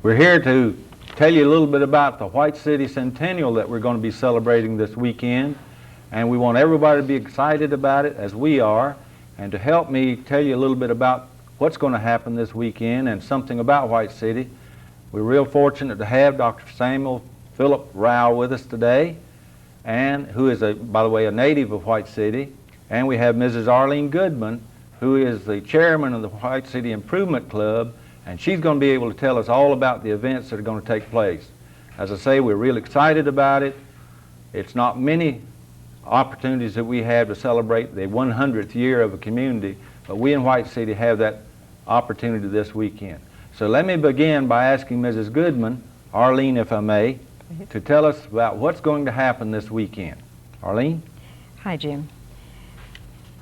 We're here to tell you a little bit about the White City Centennial that we're going to be celebrating this weekend, and we want everybody to be excited about it as we are. And to help me tell you a little bit about what's going to happen this weekend and something about White City, we're real fortunate to have Dr. Samuel Philip Rowe with us today, and who is, by the way, a native of White City. And we have Mrs. Arlene Goodman, who is the chairman of the White City Improvement Club, and she's going to be able to tell us all about the events that are going to take place. As I say, we're real excited about it. It's not many opportunities that we have to celebrate the 100th year of a community, but we in White City have that opportunity this weekend. So let me begin by asking Mrs. Goodman, Arlene if I may, to tell us about what's going to happen this weekend. Arlene? Hi, Jim.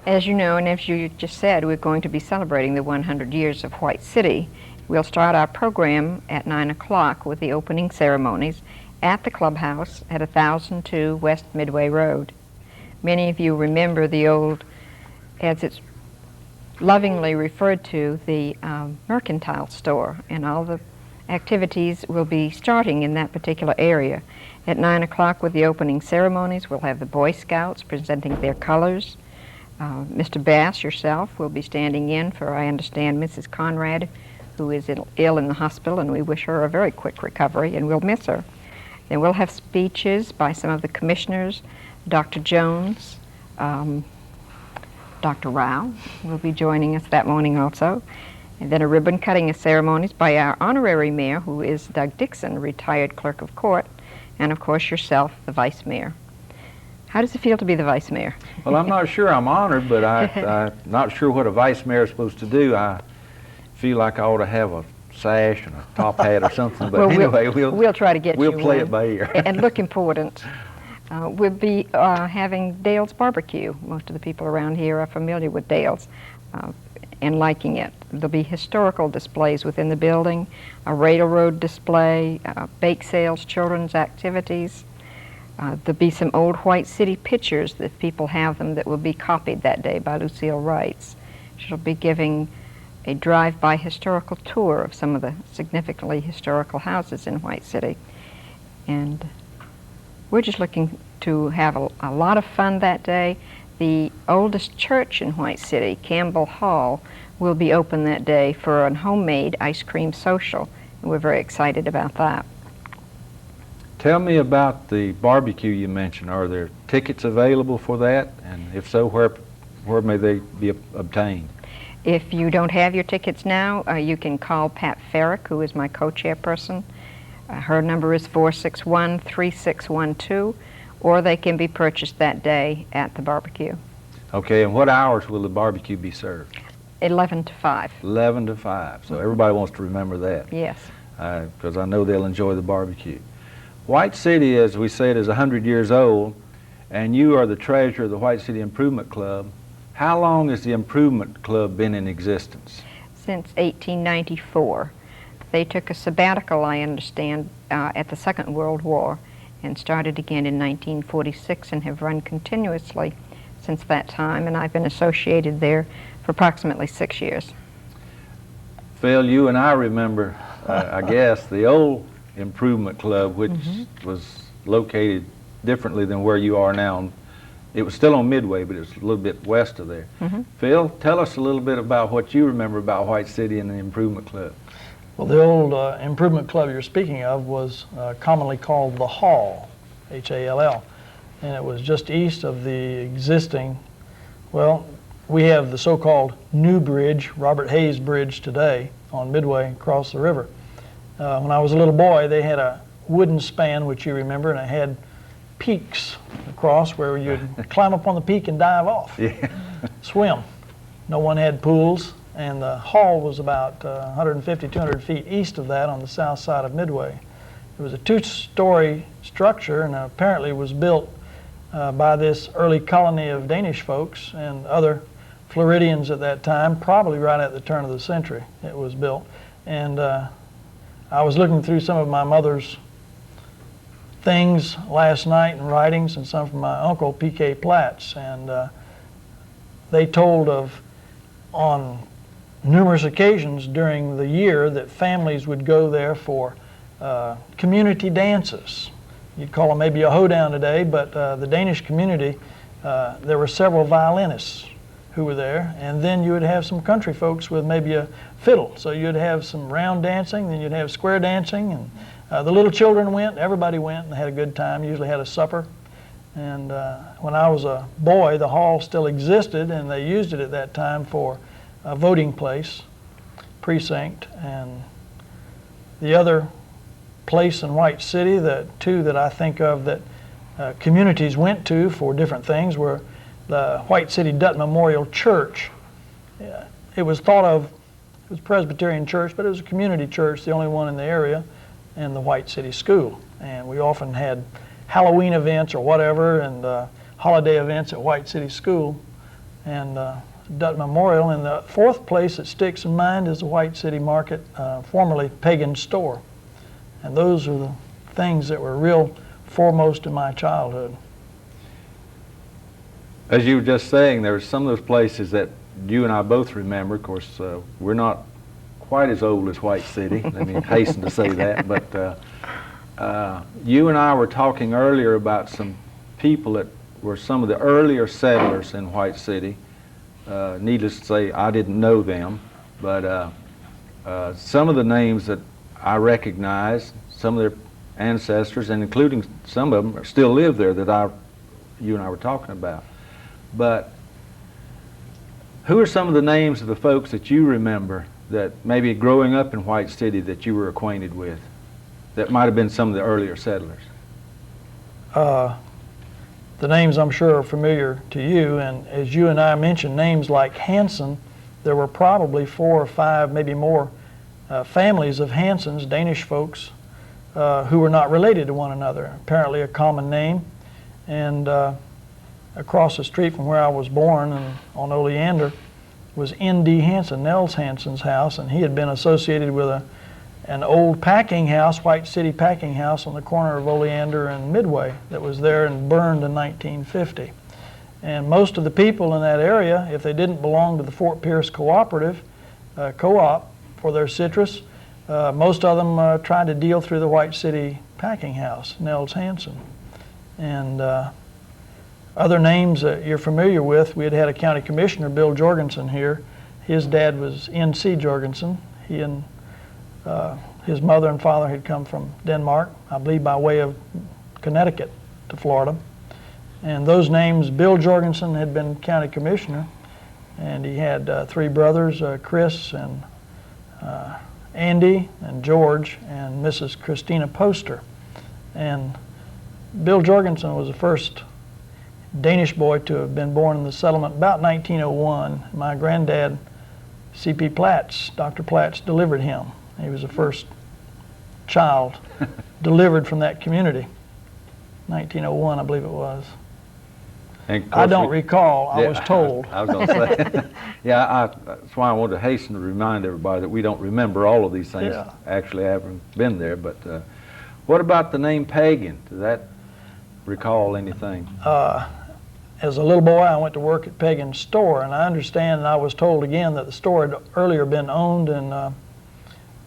As you know, and as you just said, we're going to be celebrating the 100 years of White City. We'll start our program at 9 o'clock with the opening ceremonies at the clubhouse at 1002 West Midway Road. Many of you remember the old, as it's lovingly referred to, the mercantile store, and all the activities will be starting in that particular area. At 9 o'clock with the opening ceremonies, we'll have the Boy Scouts presenting their colors. Mr. Bass, yourself, will be standing in for, I understand, Mrs. Conrad, who is ill in the hospital, and we wish her a very quick recovery, and we'll miss her. Then we'll have speeches by some of the commissioners. Dr. Jones, Dr. Rowe will be joining us that morning also. And then a ribbon cutting ceremonies by our honorary mayor, who is Doug Dixon, retired clerk of court, and of course yourself, the vice mayor. How does it feel to be the vice mayor? Well, I'm not sure I'm honored, but I'm not sure what a vice mayor is supposed to do. I feel like I ought to have a sash and a top hat or something, but well, anyway, we'll try to get we'll you play one. It by ear. And look important. We'll be having Dale's Barbecue. Most of the people around here are familiar with Dale's and liking it. There'll be historical displays within the building, a railroad display, bake sales, children's activities. There'll be some old White City pictures, that people have them, that will be copied that day by Lucille Wrights. She'll be giving a drive-by historical tour of some of the significantly historical houses in White City. And we're just looking to have a lot of fun that day. The oldest church in White City, Campbell Hall, will be open that day for a homemade ice cream social, and we're very excited about that. Tell me about the barbecue you mentioned. Are there tickets available for that? And if so, where may they be obtained? If you don't have your tickets now, you can call Pat Farrick, who is my co-chairperson. Her number is 461-3612, or they can be purchased that day at the barbecue. Okay, and what hours will the barbecue be served? 11 to 5. 11 to 5, so everybody wants to remember that. Yes. Because I know they'll enjoy the barbecue. White City, as we said, is 100 years old, and you are the treasurer of the White City Improvement Club. How long has the Improvement Club been in existence? Since 1894. They took a sabbatical, I understand, at the Second World War, and started again in 1946 and have run continuously since that time, and I've been associated there for approximately 6 years. Phil, you and I remember, I guess, the old Improvement Club, which was located differently than where you are now. It was still on Midway, but it was a little bit west of there. Phil, tell us a little bit about what you remember about White City and the Improvement Club. Well, the old Improvement Club you're speaking of was commonly called the Hall, H-A-L-L, and it was just east of the existing, well, we have the so-called New Bridge, Robert Hayes Bridge today on Midway across the river. When I was a little boy, they had a wooden span, which you remember, and it had peaks across where you'd climb up on the peak and dive off, swim. No one had pools, and the hall was about 150, 200 feet east of that on the south side of Midway. It was a two-story structure, and apparently was built by this early colony of Danish folks and other Floridians at that time, probably right at the turn of the century it was built. And I was looking through some of my mother's things last night and writings, and some from my uncle, P.K. Platts, and they told of, on numerous occasions during the year that families would go there for community dances. You'd call them maybe a hoedown today, but the Danish community, there were several violinists who were there, and then you would have some country folks with maybe a fiddle. So you'd have some round dancing, then you'd have square dancing, and the little children went, everybody went and had a good time, usually had a supper. And when I was a boy, the hall still existed, and they used it at that time for a voting place, precinct. And the other place in White City, two that I think of that communities went to for different things, were the White City Dutton Memorial Church. It was thought of, it was a Presbyterian church, but it was a community church, the only one in the area, and the White City School. And we often had Halloween events or whatever, and holiday events at White City School and Dutton Memorial. And the fourth place that sticks in mind is the White City Market, formerly Pagan Store. And those are the things that were real foremost in my childhood. As you were just saying, there were some of those places that you and I both remember. Of course, we're not quite as old as White City. Let me hasten to say that. But you and I were talking earlier about some people that were some of the earlier settlers in White City. Needless to say, I didn't know them, but some of the names that I recognize, some of their ancestors, and including some of them still live there that you and I were talking about. But who are some of the names of the folks that you remember that maybe growing up in White City that you were acquainted with, that might have been some of the earlier settlers? The names I'm sure are familiar to you, and as you and I mentioned, names like Hansen, there were probably 4 or 5, maybe more, families of Hansens, Danish folks, who were not related to one another. Apparently a common name. And across the street from where I was born, and on Oleander, was N.D. Hansen, Nels Hansen's house, and he had been associated with an old packing house, White City packing house on the corner of Oleander and Midway that was there and burned in 1950. And most of the people in that area, if they didn't belong to the Fort Pierce Cooperative, co-op for their citrus, most of them tried to deal through the White City packing house, Nels Hansen. And other names that you're familiar with, we had a county commissioner, Bill Jorgensen, here. His dad was N.C. Jorgensen. He and his mother and father had come from Denmark, I believe by way of Connecticut to Florida. And those names, Bill Jorgensen had been county commissioner, and he had 3 brothers, Chris and Andy and George and Mrs. Christina Poster. And Bill Jorgensen was the first Danish boy to have been born in the settlement about 1901. My granddad, C.P. Platts, Dr. Platts, delivered him. He was the first child delivered from that community. 1901, I believe it was. I don't recall. I was told. I was going to say. Yeah, that's why I wanted to hasten to remind everybody that we don't remember all of these things, actually having been there. But what about the name Pagan? Does that recall anything? As a little boy, I went to work at Pagan's store, and I understand, and I was told again, that the store had earlier been owned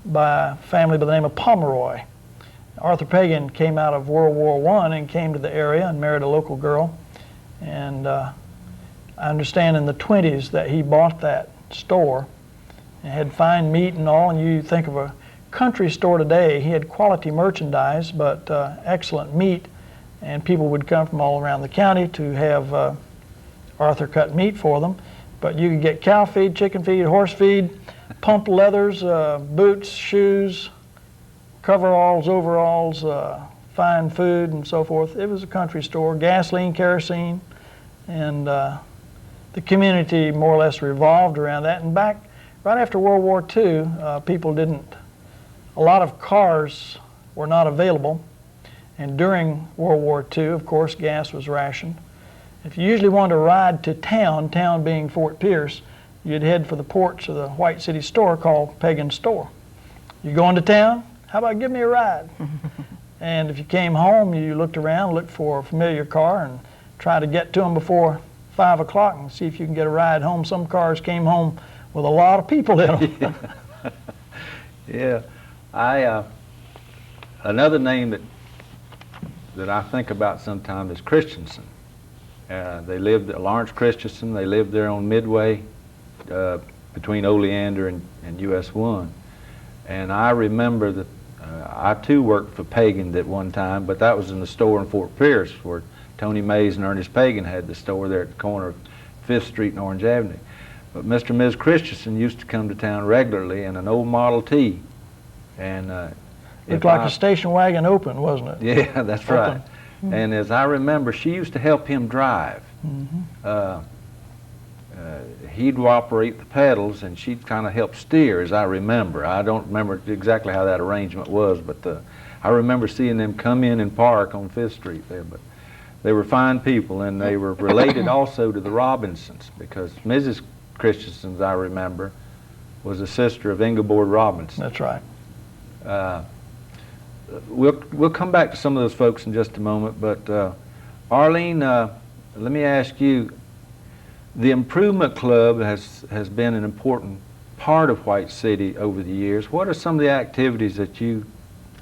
by a family by the name of Pomeroy. Arthur Pagan came out of World War I and came to the area and married a local girl. And I understand in the 20s that he bought that store and had fine meat and all. And you think of a country store today, he had quality merchandise, but excellent meat. And people would come from all around the county to have Arthur cut meat for them. But you could get cow feed, chicken feed, horse feed, pump leathers, boots, shoes, coveralls, overalls, fine food and so forth. It was a country store, gasoline, kerosene, and the community more or less revolved around that. And back right after World War II, a lot of cars were not available. And during World War II, of course, gas was rationed. If you usually wanted to ride to town being Fort Pierce, you'd head for the porch of the White City store called Pagan's Store. You going to town? How about give me a ride? And if you came home, you looked around, looked for a familiar car, and tried to get to them before 5 o'clock and see if you can get a ride home. Some cars came home with a lot of people in them. Yeah, another name that I think about sometimes is Christensen. They lived at Lawrence Christensen. They lived there on Midway between Oleander and US 1. And I remember that I too worked for Pagan at one time, but that was in the store in Fort Pierce where Tony Mays and Ernest Pagan had the store there at the corner of 5th Street and Orange Avenue. But Mr. and Ms. Christensen used to come to town regularly in an old Model T. And Looked like a station wagon open, wasn't it? Yeah, that's right. Mm-hmm. And as I remember, she used to help him drive. Mm-hmm. He'd operate the pedals, and she'd kind of help steer, as I remember. I don't remember exactly how that arrangement was, but I remember seeing them come in and park on 5th Street there. But they were fine people, and they were related also to the Robinsons, because Mrs. Christensen, I remember, was a sister of Ingeborg Robinson. That's right. We'll come back to some of those folks in just a moment, but Arlene, let me ask you, the Improvement Club has been an important part of White City over the years. What are some of the activities that you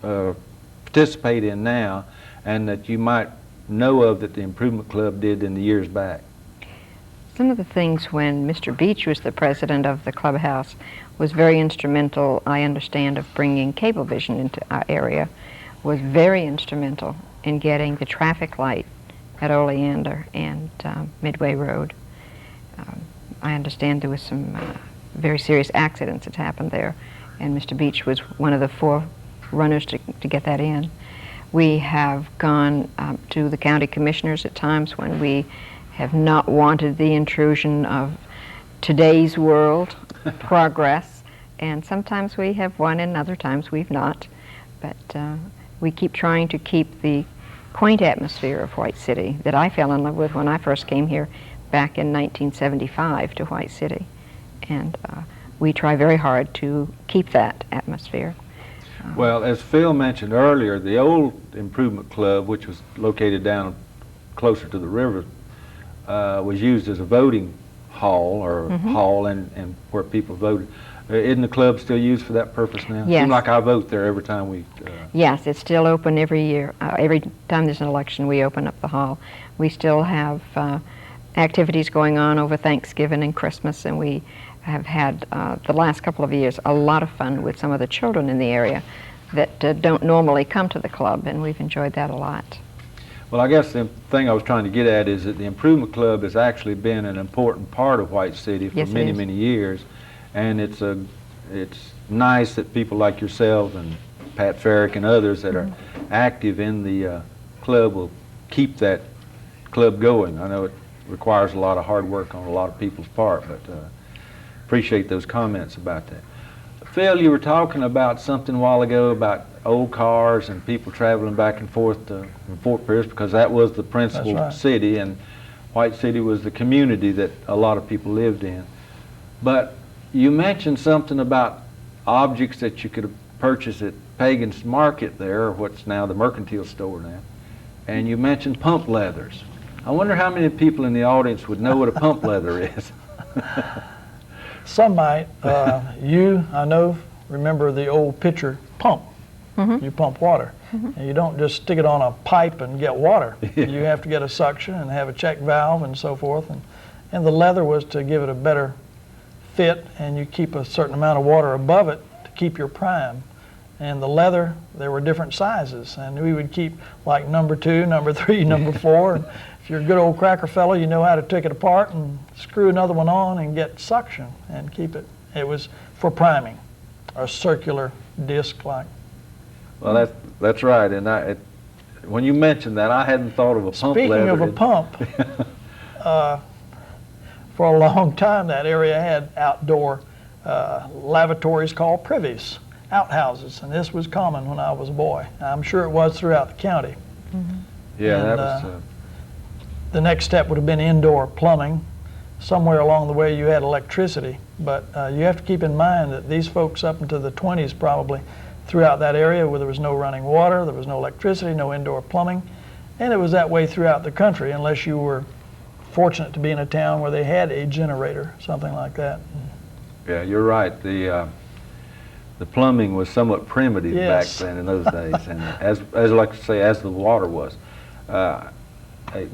participate in now and that you might know of that the Improvement Club did in the years back? Some of the things when Mr. Beach was the president of the clubhouse was very instrumental, I understand, of bringing Cablevision into our area, was very instrumental in getting the traffic light at Oleander and Midway Road. I understand there was some very serious accidents that happened there, and Mr. Beach was one of the forerunners to get that in. We have gone to the county commissioners at times when we have not wanted the intrusion of today's world progress, and sometimes we have won and other times we've not. But we keep trying to keep the quaint atmosphere of White City that I fell in love with when I first came here back in 1975 to White City. And we try very hard to keep that atmosphere. Well, as Phil mentioned earlier, the old Improvement Club, which was located down closer to the river, was used as a voting hall or hall and where people voted. Isn't the club still used for that purpose now? Yes. Seems like I vote there every time we... Yes, it's still open every year. Every time there's an election, we open up the hall. We still have activities going on over Thanksgiving and Christmas, and we have had, the last couple of years, a lot of fun with some of the children in the area that don't normally come to the club, and we've enjoyed that a lot. Well, I guess the thing I was trying to get at is that the Improvement Club has actually been an important part of White City for many, many years. And it's nice that people like yourself and Pat Farrick and others that are active in the club will keep that club going. I know it requires a lot of hard work on a lot of people's part, but appreciate those comments about that. Phil, you were talking about something a while ago about old cars and people traveling back and forth from Fort Pierce, because that was the principal city, and White City was the community that a lot of people lived in. But you mentioned something about objects that you could purchase at Pagan's Market there, or what's now the Mercantile Store now, and you mentioned pump leathers. I wonder how many people in the audience would know what a pump leather is. Some might. You, I know, remember the old pitcher pump. You pump water. And you don't just stick it on a pipe and get water. You have to get a suction and have a check valve and so forth. And the leather was to give it a better fit, and you keep a certain amount of water above it to keep your prime. And the leather, there were different sizes, and we would keep like number 2, number 3, number 4. And if you're a good old cracker fellow, you know how to take it apart and screw another one on and get suction and keep it. It was for priming, a circular disc like. Well, that's right. And when you mentioned that, I hadn't thought of a pump leather. Speaking of a pump, for a long time that area had outdoor lavatories called privies, outhouses, and this was common when I was a boy. I'm sure it was throughout the county. Yeah, and, that was... the next step would have been indoor plumbing. Somewhere along the way you had electricity, but you have to keep in mind that these folks up into the 20s probably throughout that area where there was no running water, there was no electricity, no indoor plumbing, and it was that way throughout the country unless you were fortunate to be in a town where they had a generator, something like that. Yeah, you're right. The plumbing was somewhat primitive back Yes. then in those days, and as I like to say, as the water was.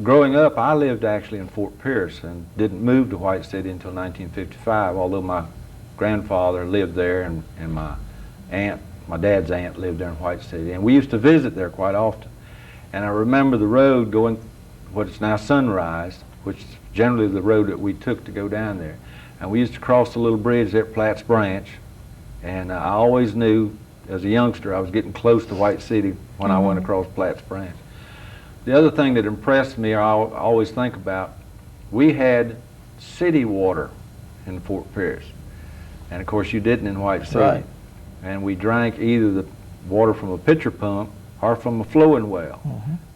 Growing up, I lived actually in Fort Pierce and didn't move to White City until 1955, although my grandfather lived there and my dad's aunt lived there in White City, and we used to visit there quite often. And I remember the road going, what is now Sunrise, which is generally the road that we took to go down there. And we used to cross the little bridge there at Platt's Branch, and I always knew as a youngster I was getting close to White City when I went across Platt's Branch. The other thing that impressed me, or I always think about, we had city water in Fort Pierce. And of course you didn't in White City. Right. And we drank either the water from a pitcher pump or from a flowing well.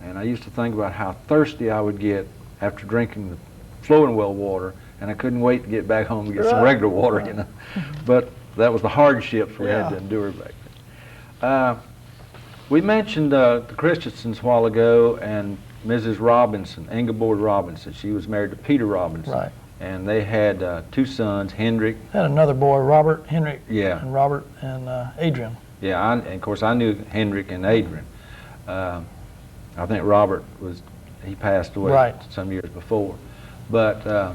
And I used to think about how thirsty I would get after drinking the flowing well water, and I couldn't wait to get back home and get some regular water, you know. But that was the hardships we had to endure back then. We mentioned the Christensens a while ago, and Mrs. Robinson, Ingeborg Robinson. She was married to Peter Robinson. Right. And they had 2 sons, Hendrick. Had another boy, Robert, Henrik, Yeah. and Robert and Adrian. Yeah, and of course I knew Hendrick and Adrian. I think Robert he passed away some years before. But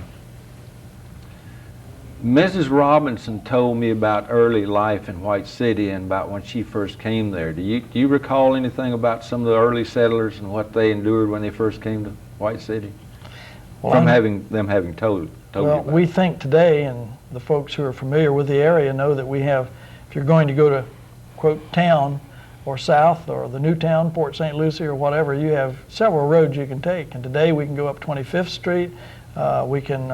Mrs. Robinson told me about early life in White City and about when she first came there. Do you recall anything about some of the early settlers and what they endured when they first came to White City? Well, From them having told you well, about we it. think today, and the folks who are familiar with the area know that we have, if you're going to go to, quote, town or south or the new town, Port St. Lucie or whatever, you have several roads you can take. And today we can go up 25th Street, we can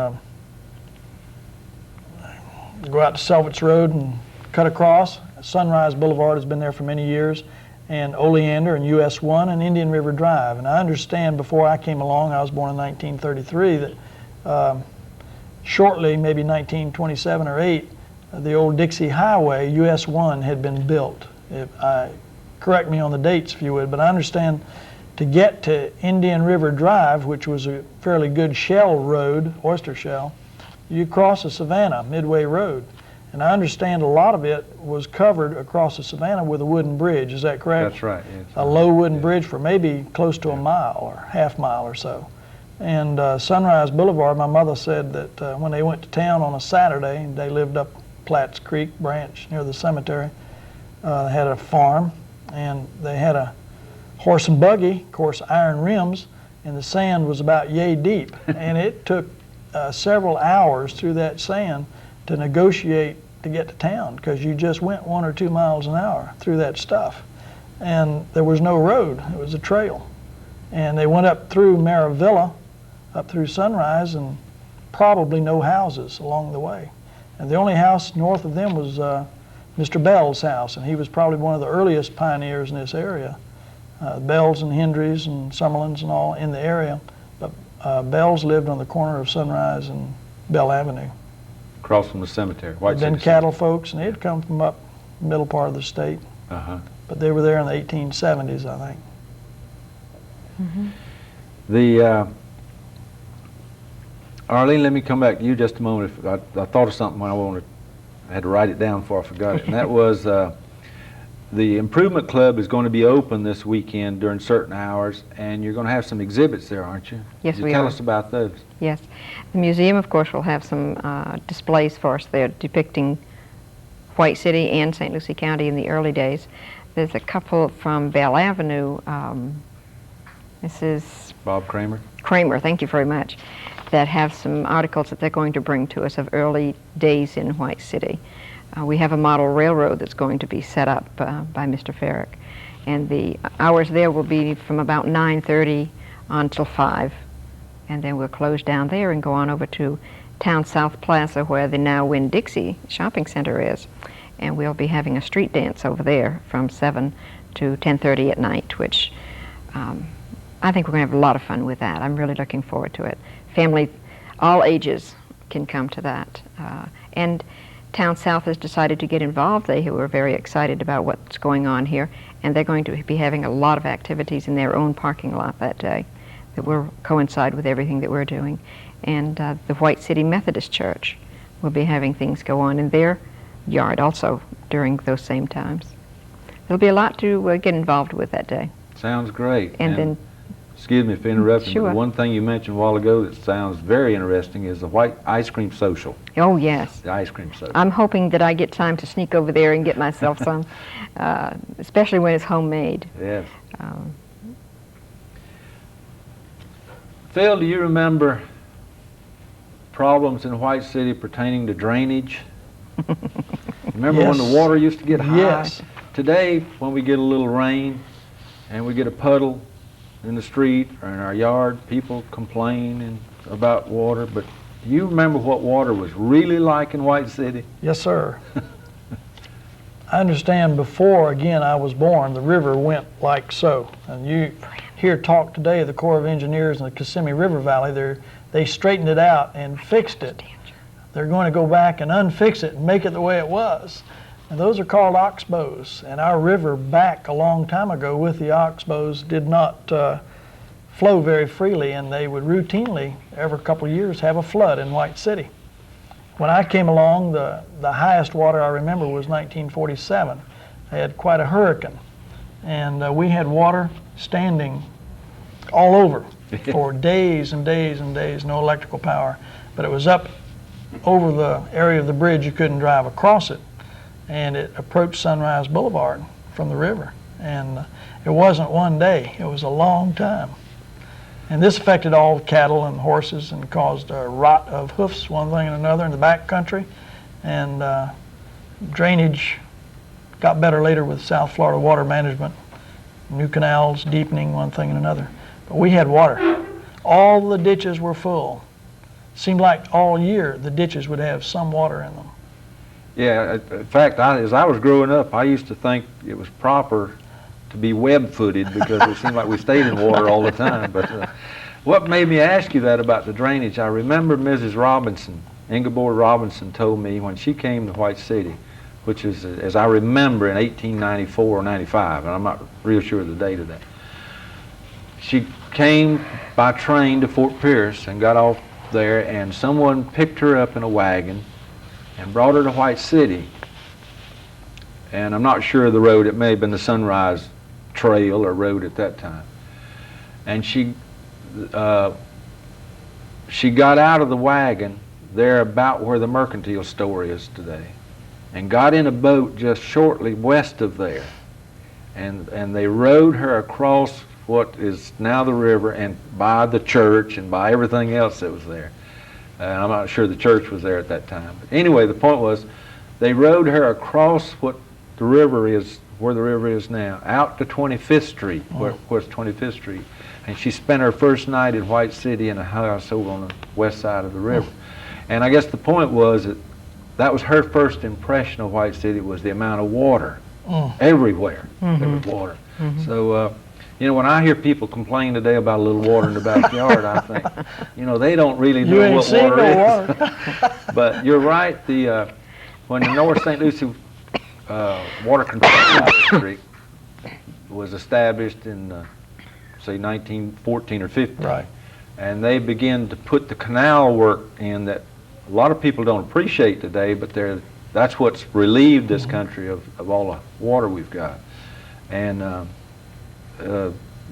go out to Selvets Road and cut across. Sunrise Boulevard has been there for many years, and Oleander and US 1 and Indian River Drive. And I understand before I came along, I was born in 1933, that shortly, maybe 1927 or 8, the old Dixie Highway, US 1, had been built. Correct me on the dates if you would, but I understand to get to Indian River Drive, which was a fairly good shell road, oyster shell, you cross the Savannah Midway Road. And I understand a lot of it was covered across the Savannah with a wooden bridge. Is that correct? That's right, yes. A low wooden bridge for maybe close to a mile or half mile or so. And Sunrise Boulevard, my mother said that when they went to town on a Saturday, and they lived up Platt's Creek branch near the cemetery, they had a farm, and they had a horse and buggy, of course iron rims, and the sand was about yay deep. And it took several hours through that sand to negotiate to get to town, because you just went 1 or 2 miles an hour through that stuff. And there was no road, it was a trail. And they went up through Maravilla, up through Sunrise, and probably no houses along the way. And the only house north of them was Mr. Bell's house, and he was probably one of the earliest pioneers in this area. Bells and Hendrys and Summerlands and all in the area, but Bells lived on the corner of Sunrise and Bell Avenue. Across from the cemetery, White They'd been City cattle folks, and they'd come from up middle part of the state. Uh-huh. But they were there in the 1870s, I think. The Arlene, let me come back to you just a moment. I thought of something when I had to write it down before I forgot it, and that was the Improvement Club is going to be open this weekend during certain hours, and you're going to have some exhibits there, aren't you? Yes, Could we you tell are. us about those? Yes. The museum, of course, will have some displays for us there depicting White City and St. Lucie County in the early days. There's a couple from Bell Avenue. Mrs. Bob Kramer? Kramer, thank you very much, that have some articles that they're going to bring to us of early days in White City. We have a model railroad that's going to be set up by Mr. Farrick. And the hours there will be from about 9:30 until 5. And then we'll close down there and go on over to Town South Plaza, where the now Winn-Dixie shopping center is. And we'll be having a street dance over there from 7 to 10:30 at night, which I think we're going to have a lot of fun with that. I'm really looking forward to it. Family, all ages can come to that. And Town South has decided to get involved. They were very excited about what's going on here, and they're going to be having a lot of activities in their own parking lot that day that will coincide with everything that we're doing. And the White City Methodist Church will be having things go on in their yard also during those same times. There'll be a lot to get involved with that day. Sounds great. And then, excuse me for interrupting, Sure. but one thing you mentioned a while ago that sounds very interesting is the white ice cream social. oh yes, The ice cream social. I'm hoping that I get time to sneak over there and get myself some, especially when it's homemade. Yes. Um, Phil, do you remember problems in White City pertaining to drainage? Remember when the Yes. water used to get high? Yes. Today, when we get a little rain and we get a puddle in the street or in our yard, people complain about water, but do you remember what water was really like in White City? Yes, sir. I understand before, again, I was born, the river went like so. And you hear talk today of the Corps of Engineers in the Kissimmee River Valley. They straightened it out and fixed it. They're going to go back and unfix it and make it the way it was. And those are called oxbows. And our river back a long time ago with the oxbows did not flow very freely, and they would routinely, every couple of years, have a flood in White City. When I came along, the highest water I remember was 1947. They had quite a hurricane, and we had water standing all over for days and days and days, no electrical power. But it was up over the area of the bridge, you couldn't drive across it, and it approached Sunrise Boulevard from the river. And it wasn't one day, it was a long time. And this affected all cattle and horses and caused a rot of hoofs, one thing and another, in the back country. And drainage got better later with South Florida Water Management, new canals, deepening, one thing and another. But we had water. All the ditches were full. Seemed like all year the ditches would have some water in them. Yeah, in fact, as I was growing up, I used to think it was proper to be web-footed because it seemed like we stayed in water all the time. But what made me ask you that about the drainage, I remember Mrs. Robinson, Ingeborg Robinson, told me when she came to White City, which is, as I remember, in 1894 or 95, and I'm not real sure of the date of that. She came by train to Fort Pierce and got off there, and someone picked her up in a wagon and brought her to White City. And I'm not sure of the road, it may have been the Sunrise Trail or road at that time. And she got out of the wagon there about where the mercantile store is today, and got in a boat just shortly west of there. And they rowed her across what is now the river and by the church and by everything else that was there. I'm not sure the church was there at that time. But anyway, the point was they rowed her across what the river is, where the river is now, out to 25th Street, where's 25th Street. And she spent her first night in White City in a house over on the west side of the river. And I guess the point was that was her first impression of White City, was the amount of water. Everywhere there was water. So, you know, when I hear people complain today about a little water in the backyard, I think, you know, they don't really know what water is. But you're right, when the North St. Lucie Water Control District was established in, say, 1914 or 15, Right. and they began to put the canal work in that a lot of people don't appreciate today, but that's what's relieved this country of all the water we've got. And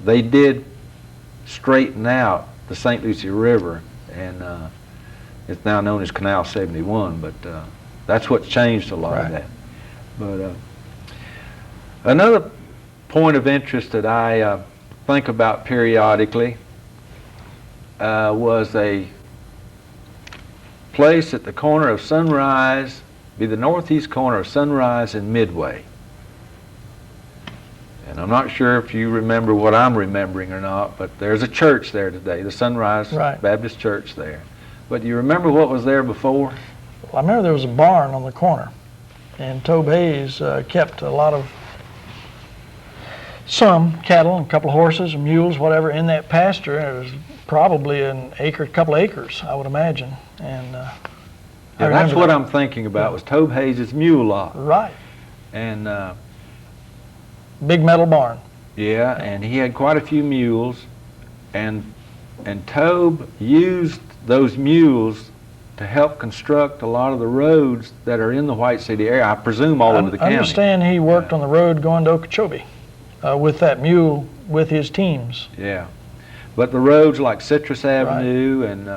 they did straighten out the St. Lucie River, and it's now known as Canal 71, but that's what's changed a lot of that. But another point of interest that I think about periodically was a place at the corner of Sunrise, be the northeast corner of Sunrise and Midway. And I'm not sure if you remember what I'm remembering or not, but there's a church there today, the Sunrise Baptist Church there. But do you remember what was there before? Well, I remember there was a barn on the corner, and Tobe Hayes kept a lot of, some cattle and a couple of horses and mules, whatever, in that pasture. And it was probably a couple of acres, I would imagine. And that's what I'm thinking about, was Tobe Hayes' mule lot. Right. And big metal barn. yeah, and he had quite a few mules, and Tobe used those mules to help construct a lot of the roads that are in the White City area, I presume all over the I county. understand he worked on the road going to Okeechobee with that mule with his teams. Yeah. But the roads like Citrus Avenue and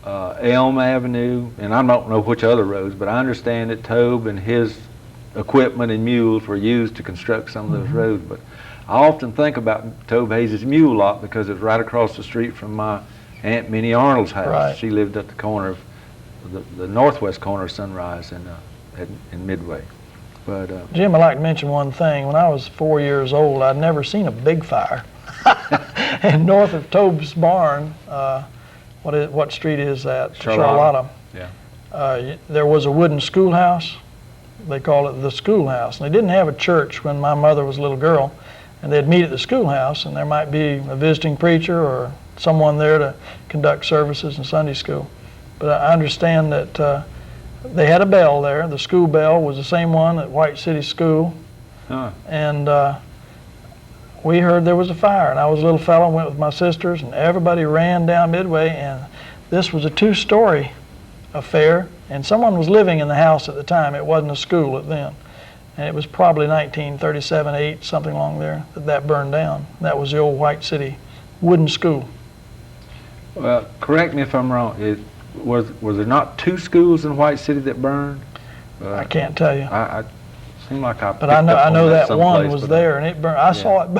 Elm Avenue, and I don't know which other roads, but I understand that Tobe and his equipment and mules were used to construct some of those roads. But I often think about Tobe Hayes' mule lot because it's right across the street from my Aunt Minnie Arnold's house. Right. She lived at the corner of the northwest corner of Sunrise in Midway. But Jim, I'd like to mention one thing. When I was 4 years old, I'd never seen a big fire. And north of Tobe's barn, what street is that? Charlotta. Yeah. There was a wooden schoolhouse. They call it the schoolhouse. And they didn't have a church when my mother was a little girl. And they'd meet at the schoolhouse, and there might be a visiting preacher or someone there to conduct services in Sunday school. But I understand that they had a bell there. The school bell was the same one at White City School. Huh. And we heard there was a fire, and I was a little fellow, went with my sisters, and everybody ran down Midway, and this was a 2-story affair, and someone was living in the house at the time. It wasn't a school then. And it was probably 1937, 8, something along there, that burned down. That was the old White City wooden school. Well, correct me if I'm wrong. Were there not 2 schools in White City that burned? I can't tell you. I seem like I. But I know that one was there, and it burned. I saw it.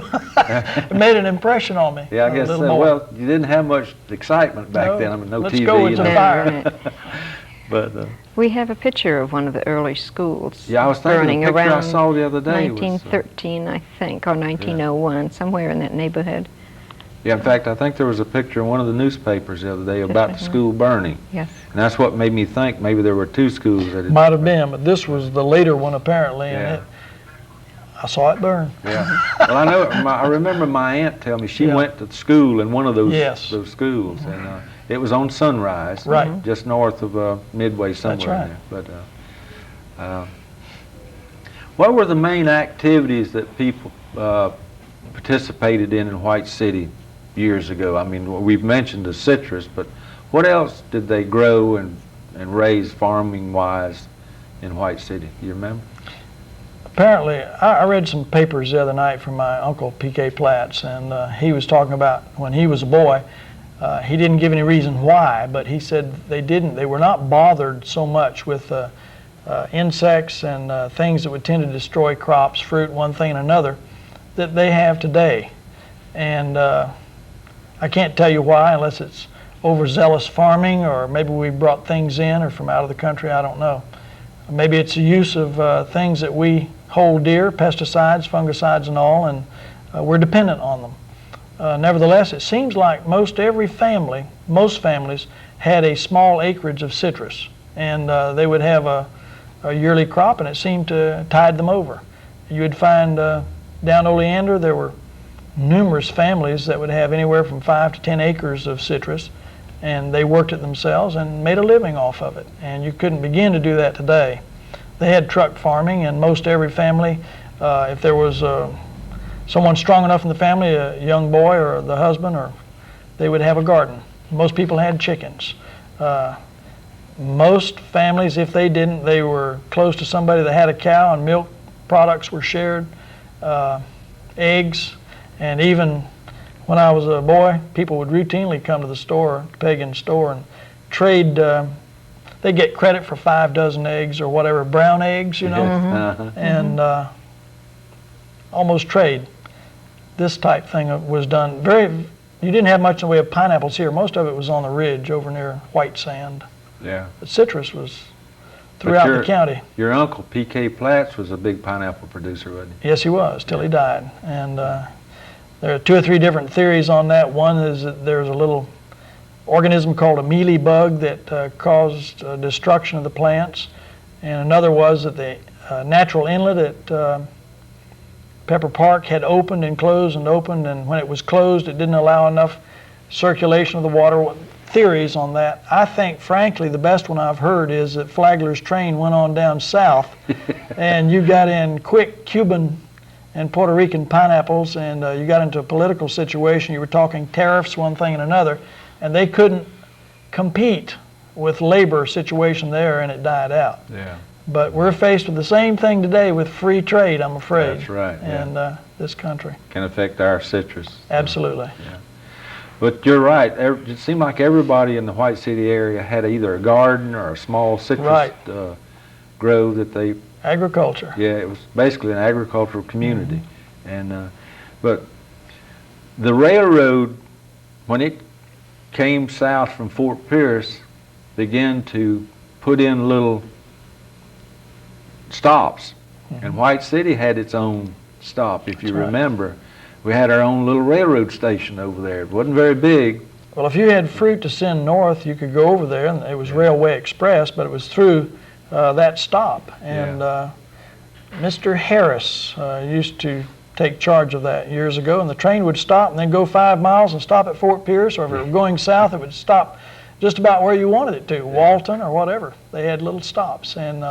It made an impression on me. Yeah, I guess so. Well, you didn't have much excitement back then. I mean, no let's TV. go, it's a no. fire. But We have a picture of one of the early schools. yeah, I was thinking burning the picture I around saw the other day 1913, I think, or 1901, somewhere in that neighborhood. Yeah, in fact, I think there was a picture in one of the newspapers the other day about the school burning. Yes. And that's what made me think maybe there were 2 schools that had. Might have been, but this was the later one apparently, Yeah. and I saw it burn. Yeah. Well, I know. I remember my aunt telling me she Yeah. went to school in one of those Yes. those schools, and it was on Sunrise, Right. just north of Midway somewhere. That's right. In there. But what were the main activities that people participated in White City years ago? I mean, we've mentioned the citrus, but what else did they grow and raise farming-wise in White City? Do you remember? Apparently, I read some papers the other night from my uncle, P.K. Platts, and he was talking about when he was a boy, he didn't give any reason why, but he said they were not bothered so much with insects and things that would tend to destroy crops, fruit, one thing and another, that they have today. And I can't tell you why, unless it's overzealous farming, or maybe we brought things in or from out of the country, I don't know. Maybe it's the use of things that we hold dear, pesticides, fungicides and all, and we're dependent on them. Nevertheless, it seems like most families had a small acreage of citrus, and they would have a yearly crop, and it seemed to tide them over. You would find down Oleander there were numerous families that would have anywhere from 5 to 10 acres of citrus, and they worked it themselves and made a living off of it, and you couldn't begin to do that today. They had truck farming, and most every family, if there was someone strong enough in the family, a young boy or the husband, or they would have a garden. Most people had chickens. Most families, if they didn't, they were close to somebody that had a cow, and milk products were shared, eggs, and even when I was a boy, people would routinely come to the store, Pagan store, and trade. They get credit for 5 dozen eggs or whatever, brown eggs, you know, and almost trade. This type thing was done you didn't have much in the way of pineapples here. Most of it was on the ridge over near White Sand. Yeah. But citrus was throughout the county. Your uncle, P.K. Platts, was a big pineapple producer, wasn't he? Yes, he was, till he died. And there are 2 or 3 different theories on that. One is that there's a little organism called a mealy bug that caused destruction of the plants. And another was that the natural inlet at Pepper Park had opened and closed and opened, and when it was closed, it didn't allow enough circulation of the water. Theories on that. I think, frankly, the best one I've heard is that Flagler's train went on down south, and you got in quick Cuban and Puerto Rican pineapples, and you got into a political situation. You were talking tariffs, one thing and another, and they couldn't compete with labor situation there, and it died out. Yeah. But we're faced with the same thing today with free trade, I'm afraid. That's right, yeah. And this country. Can affect our citrus. Absolutely. Yeah. But you're right. It seemed like everybody in the White City area had either a garden or a small citrus Right. grove that they. Agriculture. Yeah, it was basically an agricultural community, and but the railroad, when it came south from Fort Pierce, began to put in little stops, and White City had its own stop. If you That's right. remember, we had our own little railroad station over there. It wasn't very big. Well, if you had fruit to send north, you could go over there, and it was Railway Express, but it was through that stop. And Mr. Harris used to take charge of that years ago, and the train would stop and then go 5 miles and stop at Fort Pierce, or if it were going south, it would stop just about where you wanted it to, Walton or whatever. They had little stops, and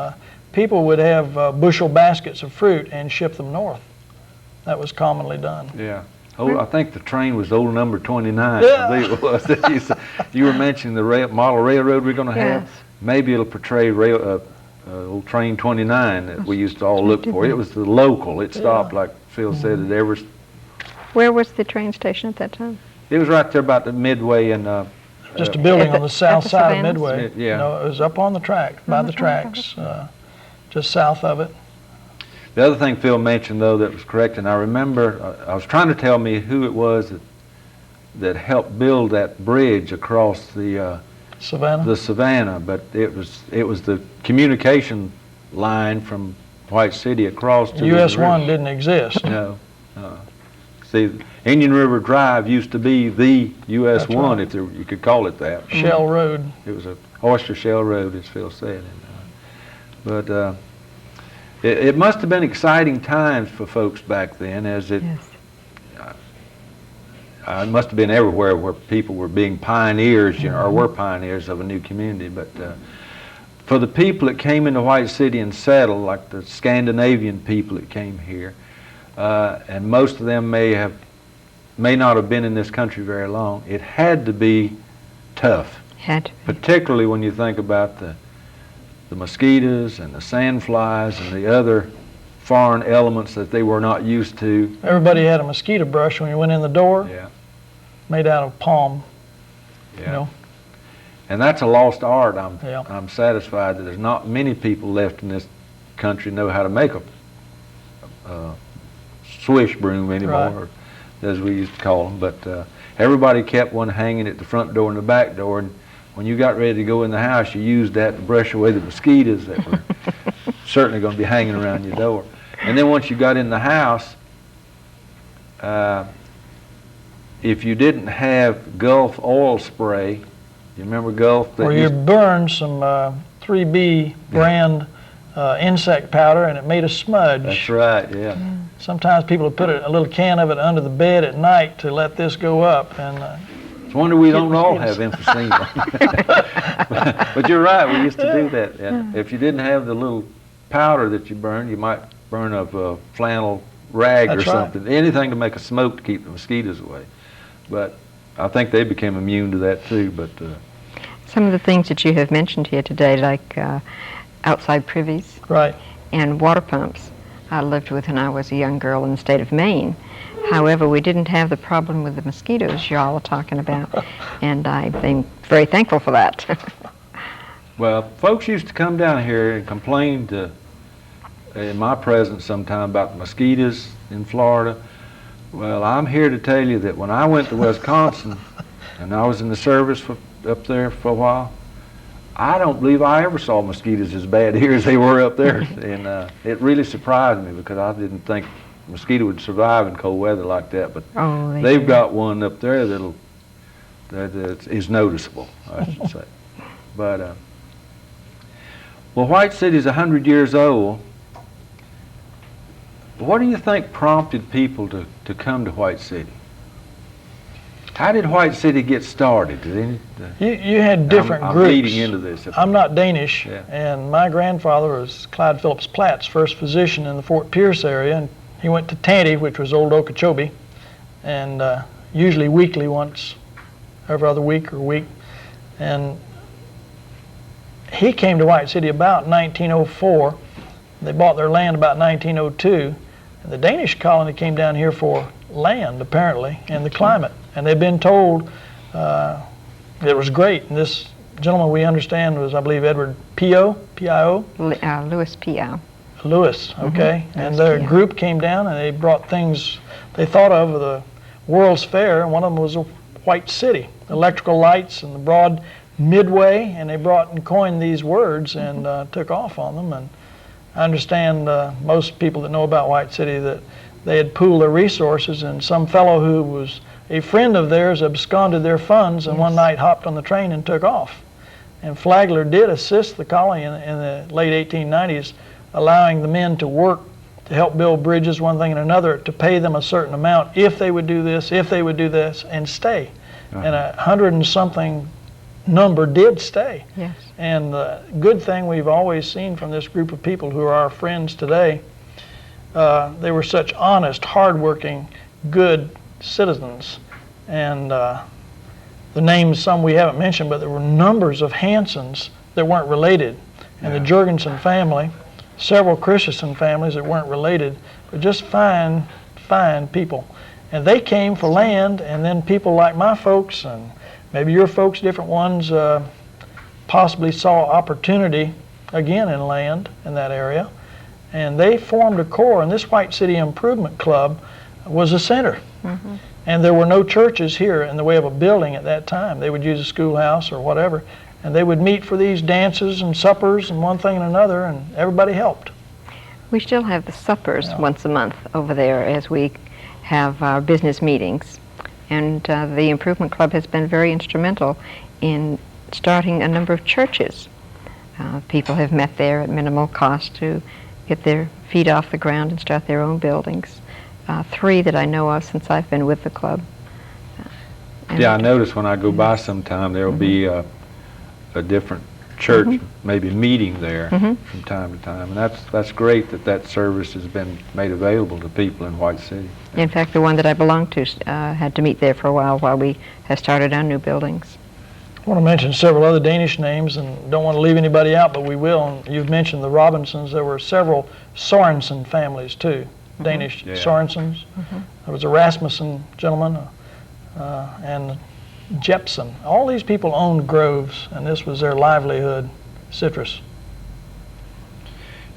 people would have bushel baskets of fruit and ship them north. That was commonly done. Yeah. Oh, I think the train was old number 29. Yeah. I believe it was. You were mentioning the model railroad we're going to have. Yes. Maybe it'll portray old train 29 that we used to all look for. It was the local. It stopped, like Phil said, at Everest. Where was the train station at that time? It was right there about the midway and Just a building on the south the side of Savannahs? Midway. Yeah. No, it was up on the track, by the tracks, just south of it. The other thing Phil mentioned, though, that was correct, and I remember, I was trying to tell me who it was that helped build that bridge across the Savannah. But it was the communication line from White City across to US the 1 river. didn't exist. No. See, Indian River Drive used to be the US That's 1, right. if you could call it that. Shell Road. It was a oyster shell road, as Phil said. But it must have been exciting times for folks back then, as it Yes. It must have been everywhere where people were being pioneers, or were pioneers of a new community. But for the people that came into White City and settled, like the Scandinavian people that came here, and most of them may not have been in this country very long, it had to be tough, Had to be. particularly when you think about the mosquitoes and the sandflies and the other foreign elements that they were not used to. Everybody had a mosquito brush when you went in the door, Yeah. made out of palm, Yeah. you know. And that's a lost art. Yeah. I'm satisfied that there's not many people left in this country know how to make a swish broom anymore, Right. or as we used to call them. But everybody kept one hanging at the front door and the back door, and when you got ready to go in the house, you used that to brush away the mosquitoes that were certainly going to be hanging around your door. And then once you got in the house, if you didn't have Gulf oil spray, you remember Gulf? Or you burned some 3B brand insect powder, and it made a smudge. That's right, yeah. Sometimes people would put a little can of it under the bed at night to let this go up, and It's a wonder we don't all mosquitoes. have emphysema. But you're right, we used to do that. And if you didn't have the little powder that you burned, you might burn a flannel rag That's or right. something, anything to make a smoke to keep the mosquitoes away. But I think they became immune to that too. But Some of the things that you have mentioned here today, like outside privies right. and water pumps, I lived with when I was a young girl in the state of Maine. However, we didn't have the problem with the mosquitoes you all are talking about, and I've been very thankful for that. well, folks used to come down here and complain in my presence sometime about the mosquitoes in Florida. Well, I'm here to tell you that when I went to Wisconsin and I was in the service up there for a while, I don't believe I ever saw mosquitoes as bad here as they were up there. And it really surprised me because I didn't think mosquito would survive in cold weather like that. But Oh, they've do. got one up there that is noticeable, I should say. But well, White City's 100 years old. What do you think prompted people to come to White City? How did White City get started? You had different I'm groups. leading into this. I'm not Danish, Yeah. and my grandfather was Clyde Phillips Platt's first physician in the Fort Pierce area, and he went to Tanty, which was old Okeechobee, and usually weekly, once every other week or week. And he came to White City about 1904. They bought their land about 1902. And the Danish colony came down here for land, apparently, and the climate. And they've been told it was great. And this gentleman, we understand, was, I believe, Edward Pio, P-I-O? Louis P.O. Lewis, okay. And their P.O. group came down and they brought things they thought of the World's Fair, and one of them was a White City, electrical lights and the broad midway, and they brought and coined these words and took off on them. And I understand most people that know about White City that they had pooled their resources, and some fellow who was a friend of theirs absconded their funds and one night hopped on the train and took off. And Flagler did assist the colony in the late 1890s, allowing the men to work to help build bridges, one thing and another, to pay them a certain amount if they would do this, if they would do this, and stay. And 100 and something number did stay. Yes. And the good thing we've always seen from this group of people who are our friends today, they were such honest, hardworking, good citizens. And the names, some we haven't mentioned, but there were numbers of Hansons that weren't related. And the Jurgensen family, several Christensen families that weren't related, but just fine, fine people. And they came for land, and then people like my folks, and maybe your folks, different ones, possibly saw opportunity again in land in that area. And they formed a core, and this White City Improvement Club was a center. Mm-hmm. And there were no churches here in the way of a building at that time. They would use a schoolhouse or whatever. And they would meet for these dances and suppers and one thing and another, and everybody helped. We still have the suppers once a month over there as we have our business meetings. And the Improvement Club has been very instrumental in starting a number of churches. People have met there at minimal cost to get their feet off the ground and start their own buildings. 3 that I know of since I've been with the club. Yeah, I notice when I go by sometime there'll be a different church maybe meeting there from time to time, and that's great that service has been made available to people in White City. In fact, the one that I belong to had to meet there for a while we have started our new buildings. I want to mention several other Danish names, and don't want to leave anybody out, but we will. And you've mentioned the Robinsons. There were several Sorensen families too, Danish Sorensens. There was a Rasmussen gentleman and Jepson. All these people owned groves, and this was their livelihood, citrus.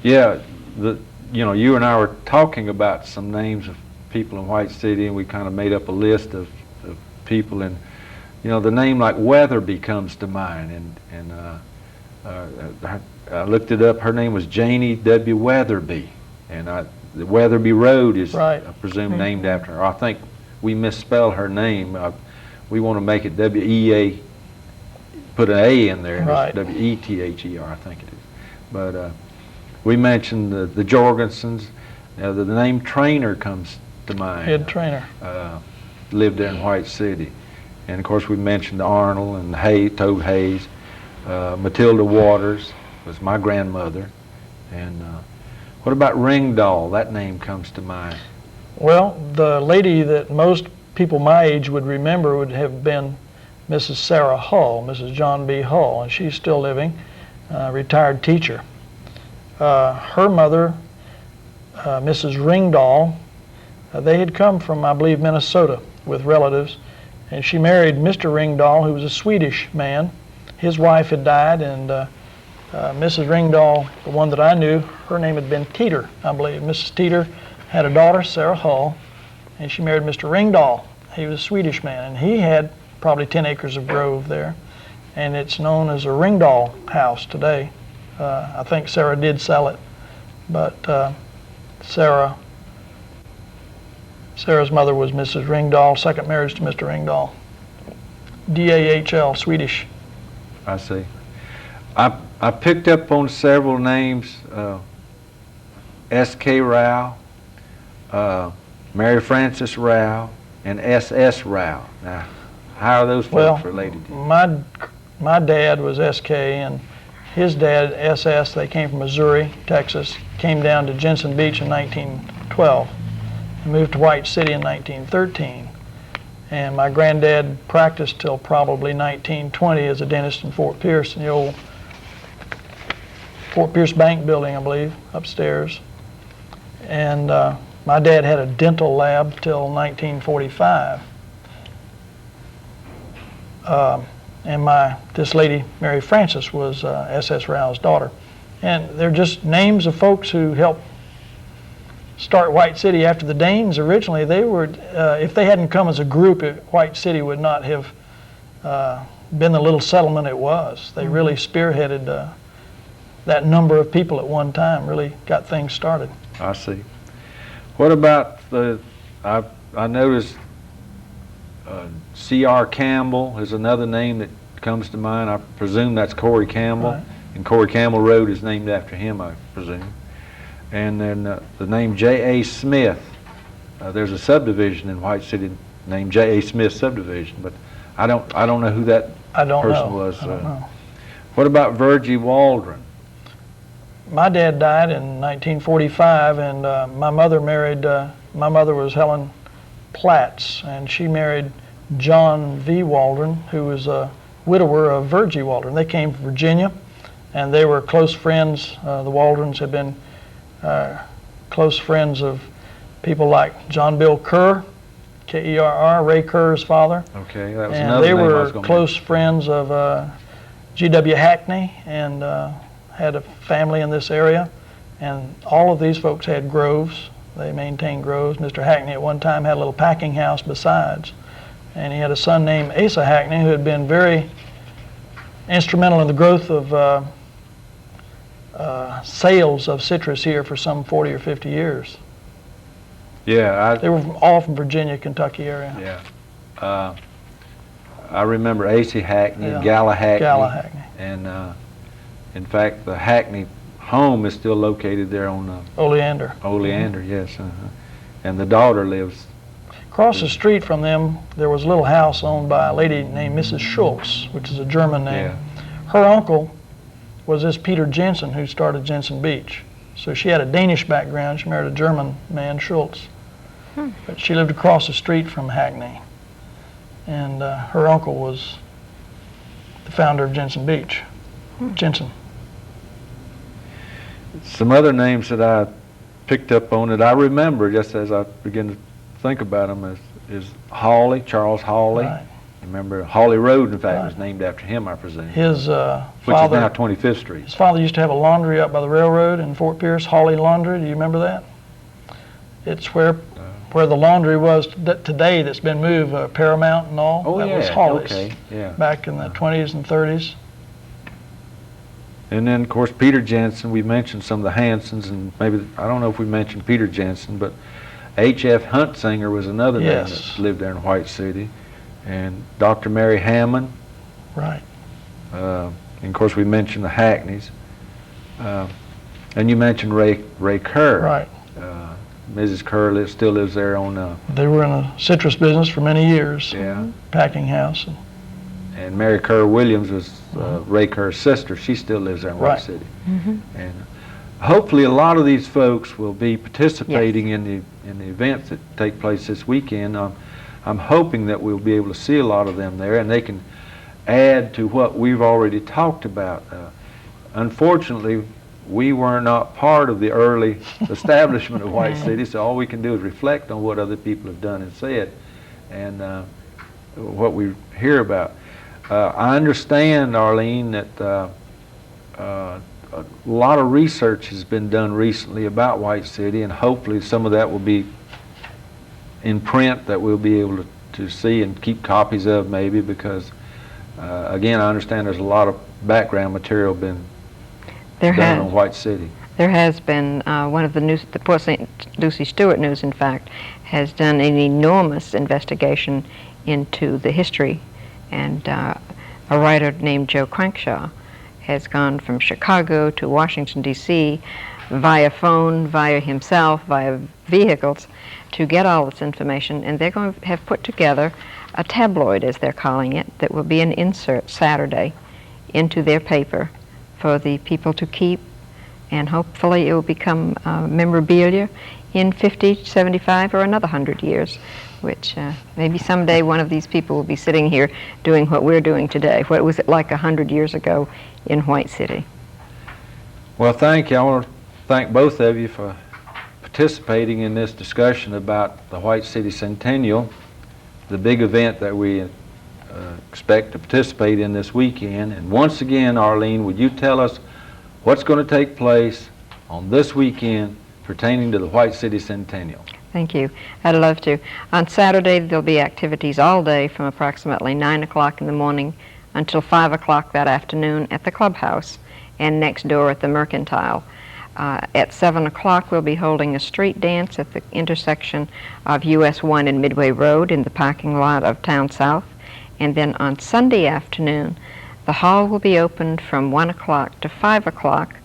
Yeah, you and I were talking about some names of people in White City, and we kind of made up a list of people, and the name like Weatherby comes to mind, and I looked it up. Her name was Janie W. Weatherby, and the Weatherby Road is, I presume, named after her. I think we misspelled her name. We want to make it W-E-A, put an A in there, and it's W-E-T-H-E-R, I think it is. But we mentioned the Jorgensens. The name Trainer comes to mind. Head Trainer. Lived there in White City. And of course we mentioned Arnold and Toad Hayes. Matilda Waters was my grandmother. And what about Ringdahl? That name comes to mind. Well, the lady that most people my age would remember would have been Mrs. Sarah Hull, Mrs. John B. Hull, and she's still living, retired teacher. Her mother, Mrs. Ringdahl, they had come from, I believe, Minnesota with relatives, and she married Mr. Ringdahl, who was a Swedish man. His wife had died, and Mrs. Ringdahl, the one that I knew, her name had been Teeter, I believe. Mrs. Teeter had a daughter, Sarah Hull, and she married Mr. Ringdahl. He was a Swedish man, and he had probably 10 acres of grove there, and it's known as a Ringdahl house today. I think Sarah did sell it, but Sarah's mother was Mrs. Ringdahl, second marriage to Mr. Ringdahl. D-A-H-L, Swedish. I see. I picked up on several names, S.K. Rowe, Mary Frances Rowe, and S.S. Rowe. Now, how are those folks related to you? My dad was S.K., and his dad, S.S., they came from Missouri, Texas, came down to Jensen Beach in 1912, and moved to White City in 1913. And my granddad practiced till probably 1920 as a dentist in Fort Pierce in the old Fort Pierce Bank building, I believe, upstairs. And my dad had a dental lab till 1945. And this lady, Mary Frances, was S.S. Rowe's daughter. And they're just names of folks who helped start White City after the Danes. Originally, they were, if they hadn't come as a group, White City would not have been the little settlement it was. They really spearheaded that number of people at one time, really got things started. I see. What about I noticed C.R. Campbell is another name that comes to mind. I presume that's Corey Campbell. Right. And Corey Campbell Road is named after him, I presume. And then the name J.A. Smith. There's a subdivision in White City named J.A. Smith Subdivision, but I don't know who that person was. I don't know. What about Virgie Waldron? My dad died in 1945, and my mother married, my mother was Helen Platts, and she married John V. Waldron, who was a widower of Virgie Waldron. They came from Virginia, and they were close friends. The Waldrons had been close friends of people like John Bill Kerr, K-E-R-R, Ray Kerr's father. Okay, that was and another they name I was were going to close friends of G.W. Hackney, and had a family in this area. And all of these folks had groves. They maintained groves. Mr. Hackney at one time had a little packing house besides. And he had a son named Asa Hackney, who had been very instrumental in the growth of sales of citrus here for some 40 or 50 years. Yeah, They were all from Virginia, Kentucky area. yeah. I remember Asa Hackney, Yeah. Gala Hackney. Gala Hackney. And in fact, the Hackney home is still located there on Oleander. Oleander, yes. And the daughter lives. Across the street from them, there was a little house owned by a lady named Mrs. Schultz, which is a German name. Yeah. Her uncle was this Peter Jensen, who started Jensen Beach. So she had a Danish background. She married a German man, Schultz. But she lived across the street from Hackney. And her uncle was the founder of Jensen Beach, Jensen. Some other names that I picked up on that I remember just as I begin to think about them is Hawley, Charles Hawley. Right. Remember Hawley Road, in fact, Right. was named after him, I presume. His which is father, now 25th Street. his father used to have a laundry up by the railroad in Fort Pierce, Hawley Laundry. Do you remember that? It's where the laundry was today that's been moved, Paramount and all. Oh, that yeah, was Hawley's okay, yeah. back in the 20s and 30s. And then, of course, Peter Jensen. We mentioned some of the Hansons, and maybe, I don't know if we mentioned Peter Jensen, but H.F. Huntsinger was another name Yes. that lived there in White City. And Dr. Mary Hammond. Right. And of course, we mentioned the Hackneys. And you mentioned Ray Kerr. Right. Mrs. Kerr still lives there on... They were in the citrus business for many years. Yeah. Packing house. And Mary Kerr Williams was Ray Kerr's sister. She still lives there in White Right. City. And hopefully a lot of these folks will be participating in the events that take place this weekend. I'm hoping that we'll be able to see a lot of them there, and they can add to what we've already talked about. Unfortunately, we were not part of the early establishment of White City, so all we can do is reflect on what other people have done and said, and what we hear about. I understand, Arlene, that a lot of research has been done recently about White City, and hopefully some of that will be in print that we'll be able to see and keep copies of, maybe, because again, I understand there's a lot of background material been done on White City. There has been one of the Port St. Lucie Stewart News, in fact, has done an enormous investigation into the history, and a writer named Joe Crankshaw has gone from Chicago to Washington, D.C. via phone, via himself, via vehicles, to get all this information, and they're going to have put together a tabloid, as they're calling it, that will be an insert Saturday into their paper for the people to keep, and hopefully it will become memorabilia in 50, 75, or another 100 years, which maybe someday one of these people will be sitting here doing what we're doing today. What was it like 100 years ago in White City? Well, thank you. I want to thank both of you for participating in this discussion about the White City Centennial, the big event that we expect to participate in this weekend. And once again, Arlene, would you tell us what's going to take place on this weekend pertaining to the White City Centennial? Thank you. I'd love to. On Saturday, there'll be activities all day from approximately 9 o'clock in the morning until 5 o'clock that afternoon at the clubhouse and next door at the Mercantile. At 7 o'clock, we'll be holding a street dance at the intersection of US 1 and Midway Road in the parking lot of Town South. And then on Sunday afternoon, the hall will be opened from 1 o'clock to 5 o'clock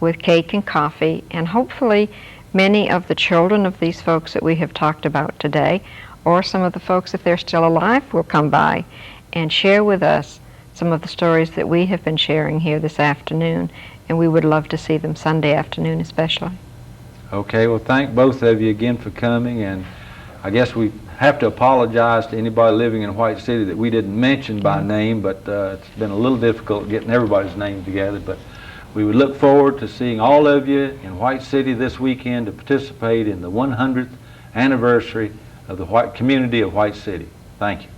with cake and coffee, and hopefully many of the children of these folks that we have talked about today, or some of the folks, if they're still alive, will come by and share with us some of the stories that we have been sharing here this afternoon, and we would love to see them Sunday afternoon especially. Okay, well, thank both of you again for coming, and I guess we have to apologize to anybody living in White City that we didn't mention by name, but it's been a little difficult getting everybody's name together. But we would look forward to seeing all of you in White City this weekend to participate in the 100th anniversary of the community of White City. Thank you.